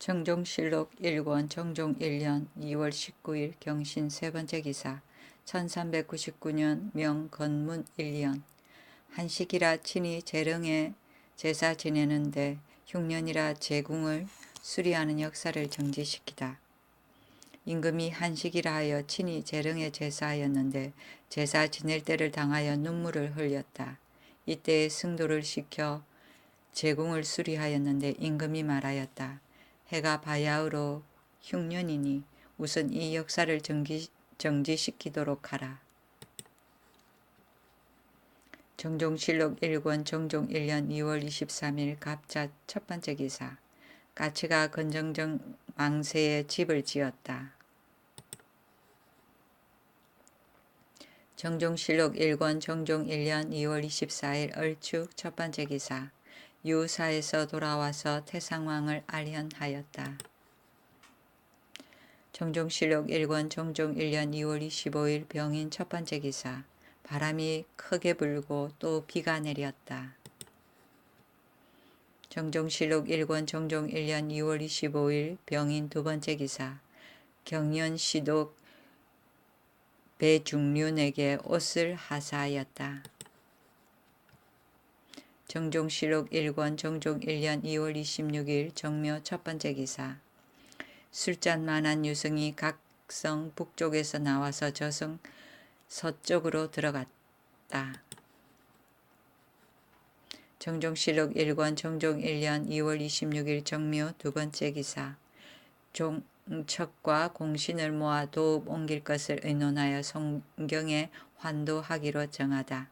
정종실록 1권 정종 1년 2월 19일 경신 세 번째 기사 1399년 명 건문 1년 한식이라 친히 재릉에 제사 지내는데 흉년이라 제궁을 수리하는 역사를 정지시키다. 임금이 한식이라 하여 친히 재릉에 제사하였는데 제사 지낼 때를 당하여 눈물을 흘렸다. 이때에 승도를 시켜 제궁을 수리하였는데 임금이 말하였다. 해가 바야흐로 흉년이니 우선 이 역사를 정지시키도록 하라. 정종실록 1권 정종 1년 2월 23일 갑자 첫 번째 기사 까치가 건정정 망세에 집을 지었다. 정종실록 1권 정종 1년 2월 24일 얼축 첫 번째 기사 유사에서 돌아와서 태상왕을 알현하였다. 정종실록 1권 정종 1년 2월 25일 병인 첫 번째 기사 바람이 크게 불고 또 비가 내렸다. 정종실록 1권 정종 1년 2월 25일 병인 두 번째 기사 경연시독 배중륜에게 옷을 하사하였다. 정종실록 1권 정종 1년 2월 26일 정묘 첫 번째 기사 술잔만한 유승이 각성 북쪽에서 나와서 저성 서쪽으로 들어갔다. 정종실록 1권 정종 1년 2월 26일 정묘 두 번째 기사 종척과 공신을 모아 도읍 옮길 것을 의논하여 송경에 환도하기로 정하다.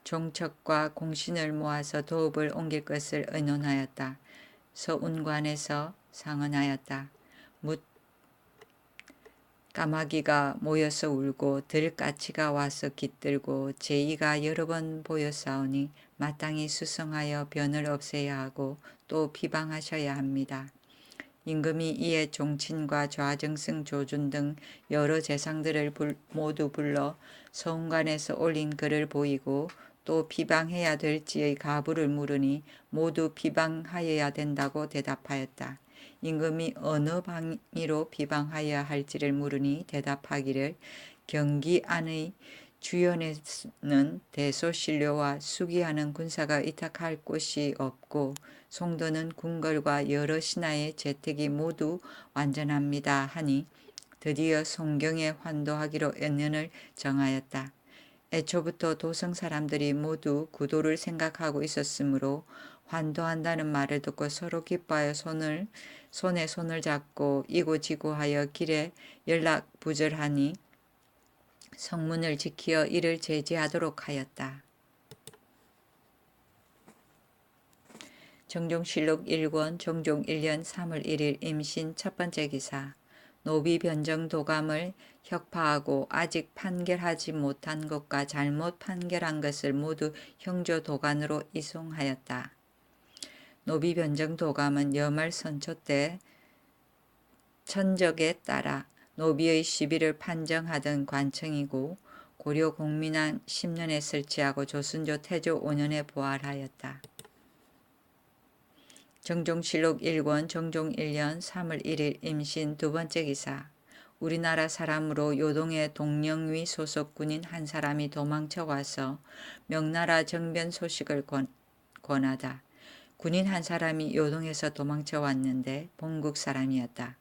종척과 공신을 모아서 도읍을 옮길 것을 의논하였다. 서운관에서 상언하였다. 묻 까마귀가 모여서 울고 들까치가 와서 깃들고 제의가 여러 번 보였사오니 마땅히 수성하여 변을 없애야 하고 또 비방하셔야 합니다. 임금이 이에 종친과 좌정승 조준 등 여러 재상들을 모두 불러 서운관에서 올린 글을 보이고 또 비방해야 될지의 가부를 물으니 모두 비방하여야 된다고 대답하였다. 임금이 어느 방위로 비방하여야 할지를 물으니 대답하기를 경기 안의 주연에는 대소신료와 수기하는 군사가 의탁할 곳이 없고 송도는 궁궐과 여러 신하의 재택이 모두 완전합니다 하니 드디어 송경에 환도하기로 연년을 정하였다. 애초부터 도성 사람들이 모두 구도를 생각하고 있었으므로 환도한다는 말을 듣고 서로 기뻐하여 손에 손을 잡고 이고지고하여 길에 연락부절하니 성문을 지키어 이를 제지하도록 하였다. 정종실록 1권 정종 1년 3월 1일 임신 첫 번째 기사 노비 변정 도감을 혁파하고 아직 판결하지 못한 것과 잘못 판결한 것을 모두 형조 도관으로 이송하였다. 노비 변정 도감은 여말 선초 때 천적에 따라 노비의 시비를 판정하던 관청이고 고려 공민왕 10년에 설치하고 조선조 태조 5년에 부활하였다. 정종실록 1권 정종 1년 3월 1일 임신 두 번째 기사 우리나라 사람으로 요동의 동령위 소속 군인 한 사람이 도망쳐 와서 명나라 정변 소식을 권하다. 군인 한 사람이 요동에서 도망쳐 왔는데 본국 사람이었다.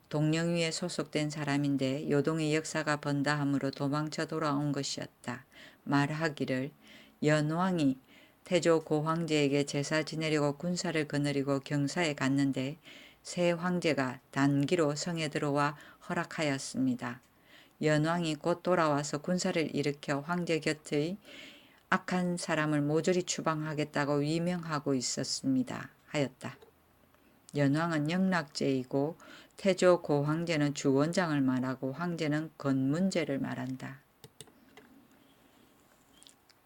동령위에 소속된 사람인데 요동의 역사가 번다함으로 도망쳐 돌아온 것이었다. 말하기를 연왕이 태조 고황제에게 제사 지내려고 군사를 거느리고 경사에 갔는데 새 황제가 단기로 성에 들어와 허락하였습니다. 연왕이 곧 돌아와서 군사를 일으켜 황제 곁의 악한 사람을 모조리 추방하겠다고 위명하고 있었습니다. 하였다. 연왕은 영락제이고 태조 고황제는 주원장을 말하고 황제는 건문제를 말한다.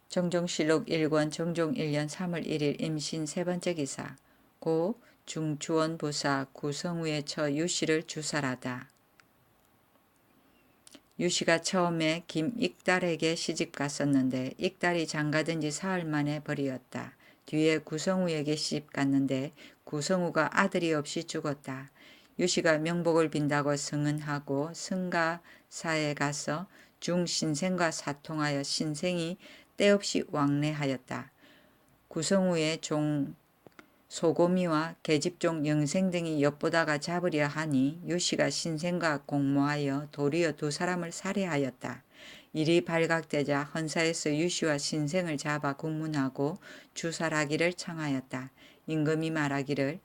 정종실록 1권 정종 1년 3월 1일 임신 세 번째 기사 고 중주원 부사 구성우의 처 유씨를 주살하다. 유씨가 처음에 김익달에게 시집갔었는데 익달이 장가든 지 사흘 만에 버리었다. 뒤에 구성우에게 시집갔는데 구성우가 아들이 없이 죽었다. 유씨가 명복을 빈다고 성은하고 성가사에 가서 중신생과 사통하여 신생이 때없이 왕래하였다. 구성우의 종 소고미와 계집종 영생 등이 엿보다가 잡으려 하니 유씨가 신생과 공모하여 도리어 두 사람을 살해하였다. 일이 발각되자 헌사에서 유씨와 신생을 잡아 국문하고 주살하기를 청하였다. 임금이 말하기를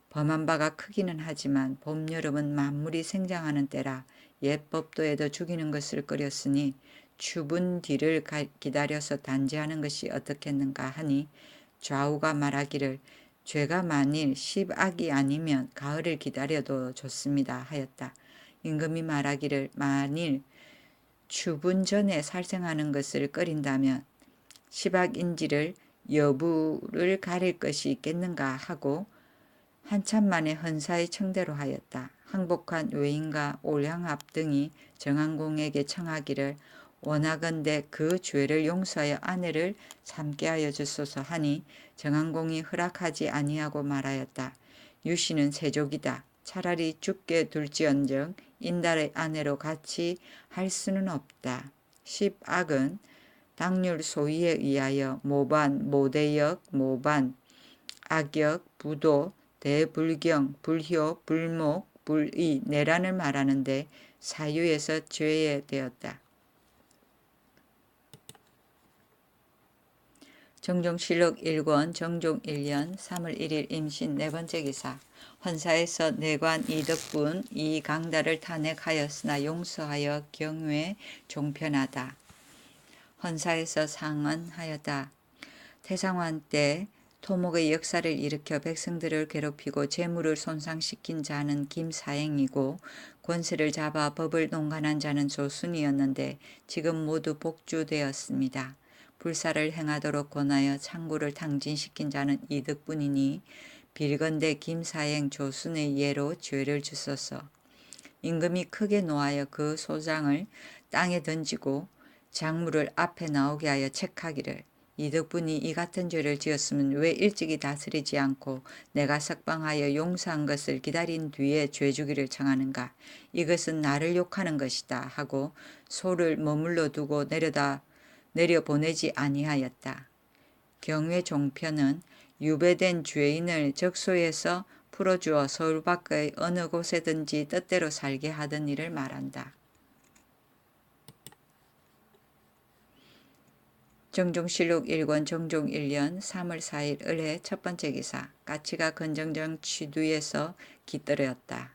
범한 바가 크기는 하지만 봄, 여름은 만물이 생장하는 때라 옛 법도에도 죽이는 것을 끓였으니 추분 뒤를 기다려서 단죄하는 것이 어떻겠는가 하니 좌우가 말하기를 죄가 만일 10악이 아니면 가을을 기다려도 좋습니다 하였다. 임금이 말하기를 만일 추분 전에 살생하는 것을 끓인다면 10악인지를 여부를 가릴 것이 있겠는가 하고 한참 만에 헌사의 청대로 하였다. 항복한 외인과 올양합 등이 정한공에게 청하기를 원하건대 그 죄를 용서하여 아내를 삼게 하여 주소서 하니 정한공이 허락하지 아니하고 말하였다. 유씨는 세족이다. 차라리 죽게 둘지언정 인달의 아내로 같이 할 수는 없다. 10악은 당률 소위에 의하여 모반, 모대역, 모반, 악역, 부도, 대불경, 불효, 불목, 불의, 내란을 말하는데 사유에서 죄에 되었다. 정종실록 1권 정종 1년 3월 1일 임신 네 번째 기사. 헌사에서 내관 이덕분 이강다를 탄핵하였으나 용서하여 경외 종편하다. 헌사에서 상언하였다. 태상환 때 토목의 역사를 일으켜 백성들을 괴롭히고 재물을 손상시킨 자는 김사행이고 권세를 잡아 법을 농간한 자는 조순이었는데 지금 모두 복주되었습니다. 불사를 행하도록 권하여 창구를 탕진시킨 자는 이덕분이니 빌건대 김사행 조순의 예로 죄를 주소서. 임금이 크게 노하여 그 소장을 땅에 던지고 작물을 앞에 나오게 하여 책하기를 이덕분이 이 같은 죄를 지었으면 왜 일찍이 다스리지 않고 내가 석방하여 용서한 것을 기다린 뒤에 죄주기를 청하는가. 이것은 나를 욕하는 것이다 하고 소를 머물러 두고 내려보내지 아니하였다. 경외 종편은 유배된 죄인을 적소에서 풀어주어 서울 밖의 어느 곳에든지 뜻대로 살게 하던 일을 말한다. 정종실록 1권 정종 1년 3월 4일 을해 첫 번째 기사. 까치가 건정정 취두에서 깃들었다.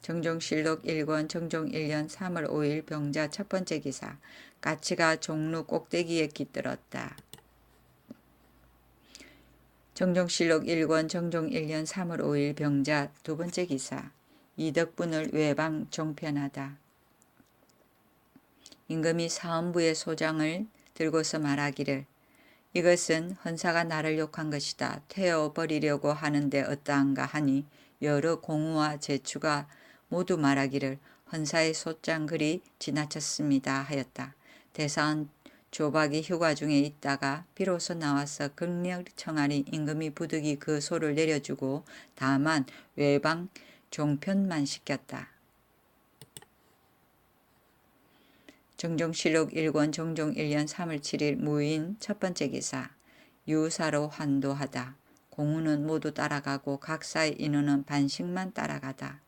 정종실록 1권 정종 1년 3월 5일 병자 첫 번째 기사. 까치가 종루 꼭대기에 깃들었다. 정종실록 1권 정종 1년 3월 5일 병자 두 번째 기사. 이덕분을 외방 종편하다. 임금이 사헌부의 소장을 들고서 말하기를 이것은 헌사가 나를 욕한 것이다. 태워버리려고 하는데 어떠한가 하니 여러 공우와 제추가 모두 말하기를 헌사의 소장 글이 지나쳤습니다 하였다. 대사원 조박이 휴가 중에 있다가 비로소 나와서 극력 청하니 임금이 부득이 그 소를 내려주고 다만 외방 종편만 시켰다. 정종실록 1권 정종 1년 3월 7일 무인 첫 번째 기사. 유사로 환도하다. 공우는 모두 따라가고 각사의 인원은 반씩만 따라가다.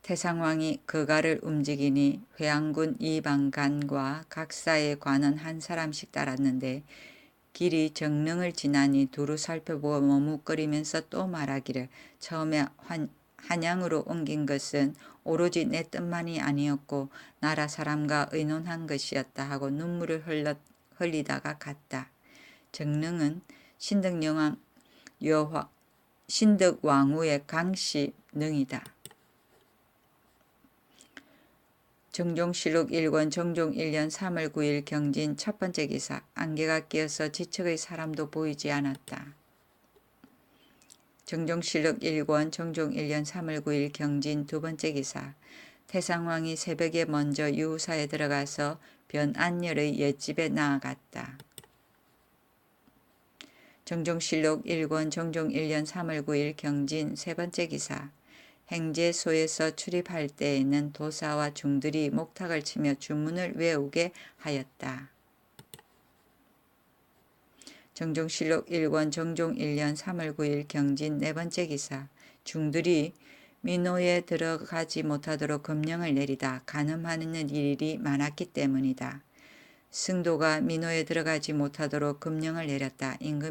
태상왕이 거가를 움직이니 회양군 이방간과 각사의 관은 한 사람씩 따랐는데 길이 정릉을 지나니 두루 살펴보고 머뭇거리면서 또 말하기를 처음에 한양으로 옮긴 것은 오로지 내 뜻만이 아니었고 나라 사람과 의논한 것이었다 하고 눈물을 흘리다가 갔다. 정릉은 신덕왕후의 강씨 능이다. 정종실록 1권 정종 1년 3월 9일 경진 첫 번째 기사. 안개가 끼어서 지척의 사람도 보이지 않았다. 정종실록 1권 정종 1년 3월 9일 경진 두 번째 기사. 태상왕이 새벽에 먼저 유사에 들어가서 변안열의 옛집에 나아갔다. 정종실록 1권 정종 1년 3월 9일 경진 세 번째 기사. 행제소에서 출입할 때에는 도사와 중들이 목탁을 치며 주문을 외우게 하였다. 정종실록 1권 정종 1년 3월 9일 경진 네 번째 기사. 중들이 민노에 들어가지 못하도록 금령을 내리다 간음하는 일이 많았기 때문이다. 승도가 민노에 들어가지 못하도록 금령을 내렸다. 임금